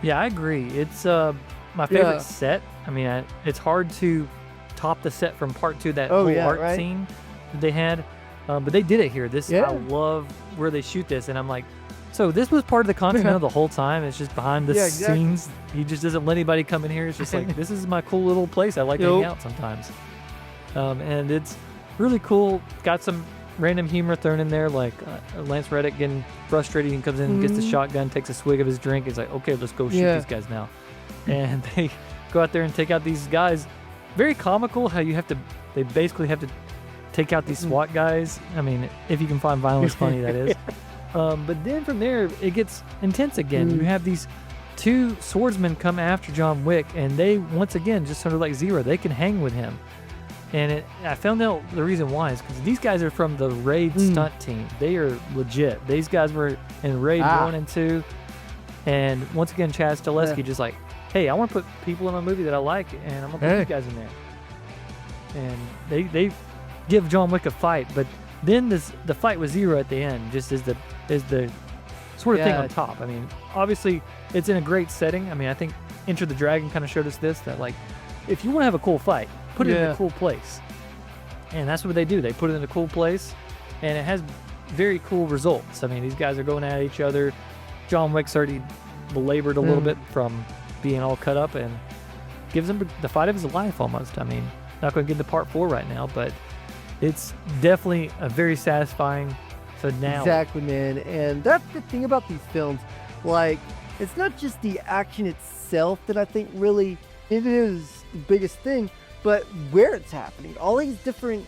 Yeah, I agree. It's my favorite set. I mean, it's hard to top the set from part 2, that whole art scene that they had. But they did it here. I love where they shoot this, and I'm like, so this was part of the Continental the whole time. It's just behind the scenes. He just doesn't let anybody come in here. It's just like, this is my cool little place. I like to hang out sometimes. And it's really cool. Got some random humor thrown in there, like Lance Reddick getting frustrated and comes in and gets the shotgun, takes a swig of his drink. He's like, okay, let's go shoot these guys now. And they go out there and take out these guys. Very comical how they basically have to take out these SWAT guys. I mean, if you can find violence funny, that is. But then from there, it gets intense again. You have these 2 swordsmen come after John Wick, and they, once again, just sort of like Zero, they can hang with him. And I found out the reason why is because these guys are from the Raid stunt team. They are legit. These guys were in Raid 1 and 2. And once again, Chad Stileski just like, hey, I want to put people in a movie that I like, and I'm going to put these guys in there. And they give John Wick a fight, but then the fight with Zero at the end just is the sort of thing on top. I mean, obviously, it's in a great setting. I mean, I think Enter the Dragon kind of showed us this, that like, if you want to have a cool fight, put it in a cool place. And that's what they do. They put it in a cool place, and it has very cool results. I mean, these guys are going at each other. John Wick's already belabored a little bit from being all cut up, and gives him the fight of his life almost. I mean, not going to get into part 4 right now, but it's definitely a very satisfying finale. Exactly, man. And that's the thing about these films. Like, it's not just the action itself that I think really, it is the biggest thing, but where it's happening. All these different,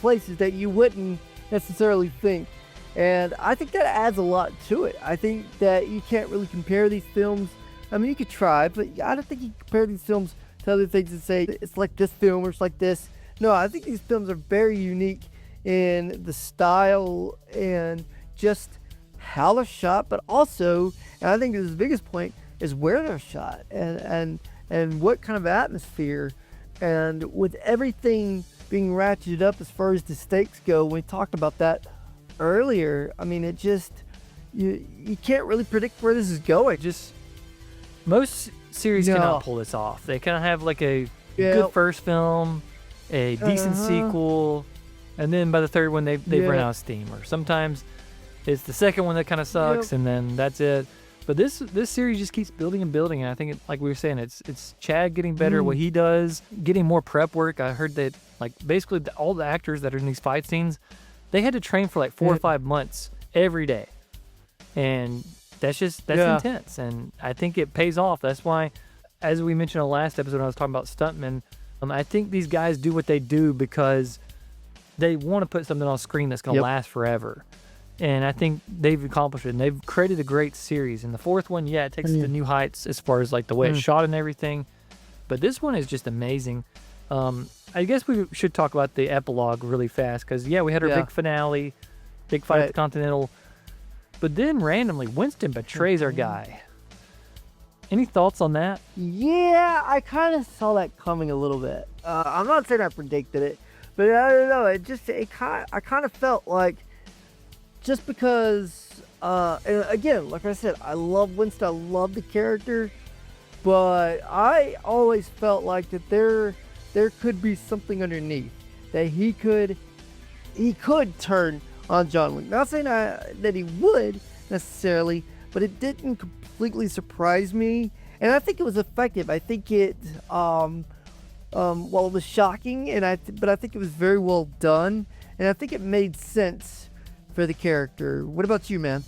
places that you wouldn't necessarily think. And I think that adds a lot to it. I think that you can't really compare these films. I mean, you could try, but I don't think you can compare these films to other things and say it's like this film or it's like this. No, I think these films are very unique in the style and just how they're shot, but also, and I think this is the biggest point, is where they're shot and what kind of atmosphere. And with everything being ratcheted up as far as the stakes go, we talked about that earlier. I mean, it just, you can't really predict where this is going. Just most series cannot pull this off. They kind of have like a good first film, a decent sequel, and then by the third one they've run out of steam. Or sometimes it's the second one that kind of sucks, and then that's it. But this series just keeps building and building, and I think, like we were saying, it's Chad getting better at what he does, getting more prep work. I heard that like basically all the actors that are in these fight scenes, they had to train for like 4 or 5 months every day, and that's intense, and I think it pays off. That's why, as we mentioned in the last episode when I was talking about stuntmen, I think these guys do what they do because they want to put something on screen that's going to last forever. And I think they've accomplished it, and they've created a great series. And the fourth one, it takes it to new heights as far as like the way it's shot and everything. But this one is just amazing. I guess we should talk about the epilogue really fast because, we had our big finale, big fight at the Continental. But then randomly, Winston betrays our guy. Any thoughts on that? Yeah, I kind of saw that coming a little bit. I'm not saying I predicted it, but I don't know. I kind of felt like, just because, and again, like I said, I love Winston, I love the character, but I always felt like that there could be something underneath, that he could turn on John Wick. Not saying that he would necessarily, but it didn't completely surprise me, and I think it was effective. I think it, it was shocking, but I think it was very well done, and I think it made sense for the character. What about you, man?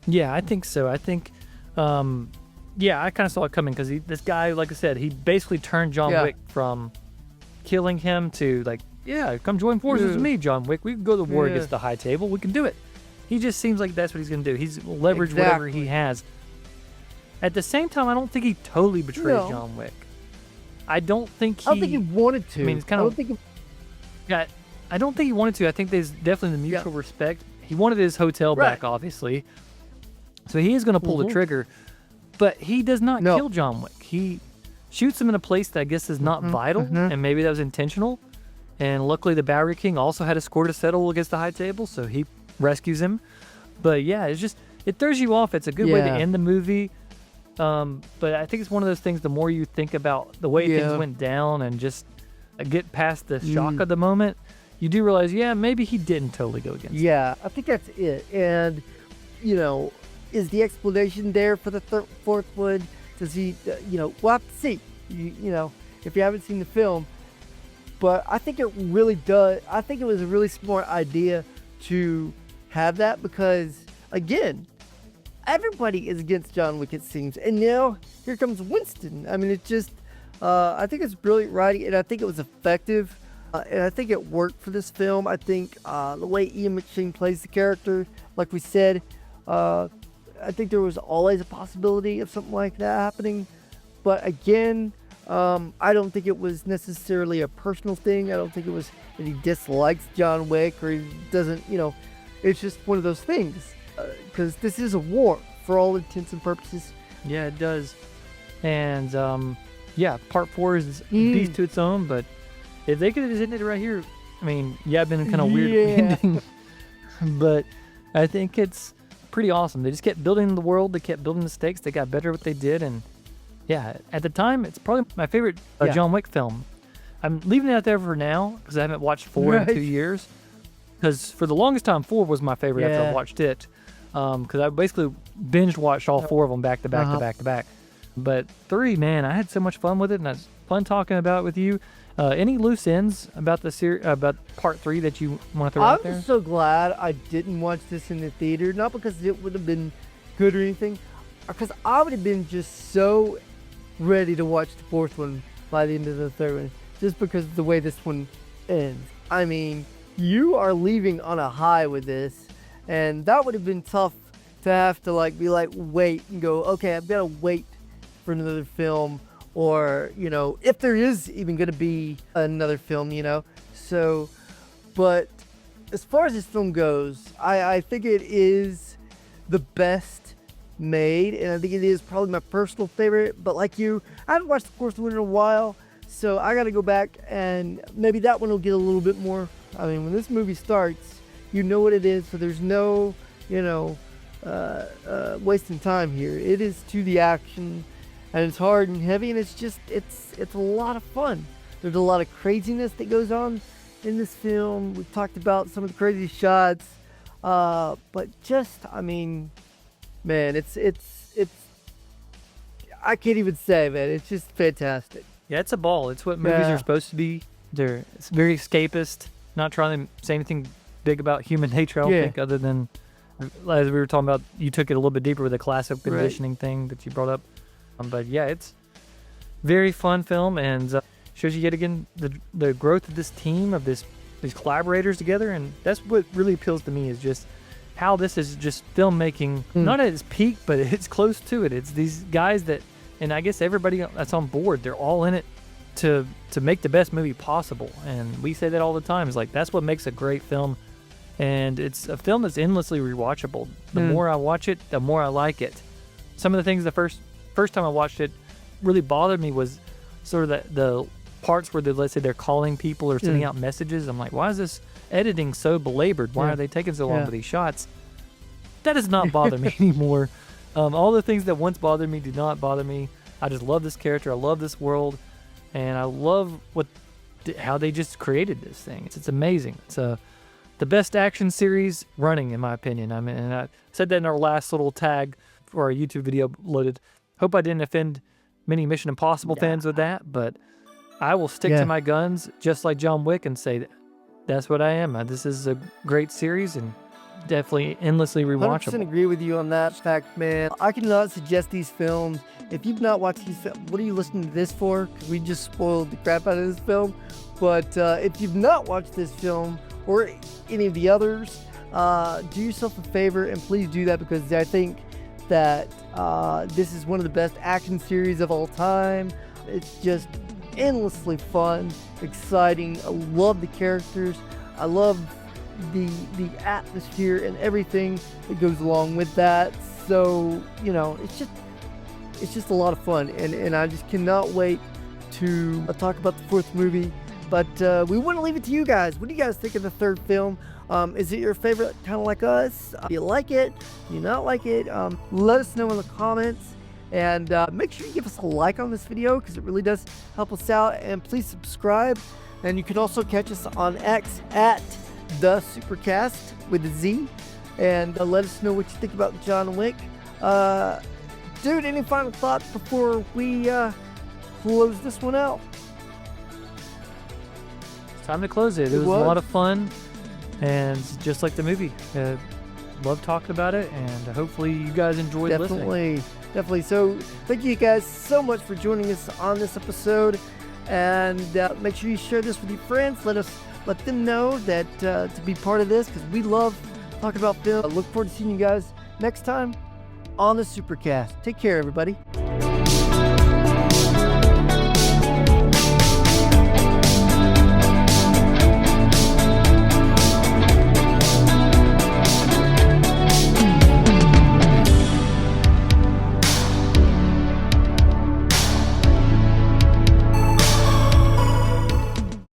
Yeah, I think so. I think, I kind of saw it coming because this guy, like I said, he basically turned John Wick from killing him to like, come join forces with me, John Wick. We can go to war against the High Table. We can do it. He just seems like that's what he's going to do. He's leveraged whatever he has. At the same time, I don't think he totally betrays John Wick. I don't think he wanted to. I mean, it's kind of... I don't think he wanted to. I think there's definitely the mutual respect. He wanted his hotel back, obviously. So he is going to pull the trigger. But he does not kill John Wick. He shoots him in a place that I guess is not vital, and maybe that was intentional. And luckily the Bowery King also had a score to settle against the High Table, so he rescues him. But it throws you off. It's a good way to end the movie. But I think it's one of those things, the more you think about the way things went down and just get past the shock of the moment, you do realize, maybe he didn't totally go against it. I think that's it. And, is the explanation there for the fourth one? Does he, we'll have to see, if you haven't seen the film. But I think it really does. I think it was a really smart idea to have that because, again, everybody is against John Wick, it seems. And now, here comes Winston. I mean, it's just, I think it's brilliant writing, and I think it was effective. And I think it worked for this film. I think the way Ian McShane plays the character, like we said, I think there was always a possibility of something like that happening. But again, I don't think it was necessarily a personal thing. I don't think it was that he dislikes John Wick or he doesn't, it's just one of those things. Because this is a war for all intents and purposes. Yeah, it does. And part 4 is a beast to its own, but if they could have just ended it right here, I mean, I've been kind of weird ending, but I think it's pretty awesome. They just kept building the world, they kept building the stakes, they got better at what they did, and at the time, it's probably my favorite John Wick film. I'm leaving it out there for now because I haven't watched 4 in 2 years. Because for the longest time, 4 was my favorite after I watched it. Because I basically binge watched all 4 of them back to back to back to back. But 3, man, I had so much fun with it, and it's fun talking about it with you. Any loose ends about the about part 3 that you want to throw out there? I'm so glad I didn't watch this in the theater, not because it would have been good or anything, because I would have been just so ready to watch the 4th one by the end of the 3rd one, just because of the way this one ends. I mean, you are leaving on a high with this, and that would have been tough to have to wait and go, okay, I've got to wait for another film, or if there is even going to be another film, so. But as far as this film goes, I think it is the best made, and I think it is probably my personal favorite. But like you, I haven't watched the 4th one in a while, so I got to go back, and maybe that one will get a little bit more. I mean, when this movie starts, you know what it is, so there's no wasting time here. It is to the action, and it's hard and heavy, and it's a lot of fun. There's a lot of craziness that goes on in this film. We've talked about some of the crazy shots, but just, I mean, man, it's I can't even say, man, it's just fantastic. Yeah, it's a ball. It's what movies are supposed to be. It's very escapist, not trying to say anything big about human nature, I don't think, other than, as we were talking about, you took it a little bit deeper with the classic conditioning thing that you brought up. But yeah, it's very fun film, and shows you yet again the growth of this team, of these collaborators together, and that's what really appeals to me, is just how this is just filmmaking, not at its peak, but it's close to it. It's these guys that, and I guess everybody that's on board, they're all in it to make the best movie possible, and we say that all the time. It's like, that's what makes a great film, and it's a film that's endlessly rewatchable. The more I watch it, the more I like it. Some of the things the first time I watched it really bothered me was sort of the parts where let's say they're calling people or sending out messages. I'm like, why is this editing so belabored? Why are they taking so long with these shots? That does not bother me anymore. All the things that once bothered me do not bother me. I just love this character. I love this world, and I love how they just created this thing. It's amazing. It's the best action series running, in my opinion. I mean, and I said that in our last little tag for our YouTube video loaded. Hope I didn't offend many Mission Impossible fans with that, but I will stick to my guns just like John Wick and say that's what I am. This is a great series and definitely endlessly rewatchable. 100% agree with you on that fact, man. I cannot suggest these films. If you've not watched these films, what are you listening to this for? Because we just spoiled the crap out of this film. But if you've not watched this film or any of the others, do yourself a favor and please do that, because I think that this is one of the best action series of all time. It's just endlessly fun, exciting. I love the characters. I love the atmosphere and everything that goes along with that. So, it's just a lot of fun, and I just cannot wait to talk about the 4th movie. But we want to leave it to you guys. What do you guys think of the 3rd film? Is it your favorite, kind of like us? Do you like it? Do you not like it? Let us know in the comments. And make sure you give us a like on this video, because it really does help us out. And please subscribe. And you can also catch us on X at The Supercast with a Z. And let us know what you think about John Wick. Dude, any final thoughts before we close this one out? It's time to close it. It was a lot of fun. And just like the movie, love talking about it, and hopefully you guys enjoyed listening. Definitely. So thank you guys so much for joining us on this episode, and make sure you share this with your friends. Let them know that to be part of this, because we love talking about film. I look forward to seeing you guys next time on the Supercast. Take care, everybody.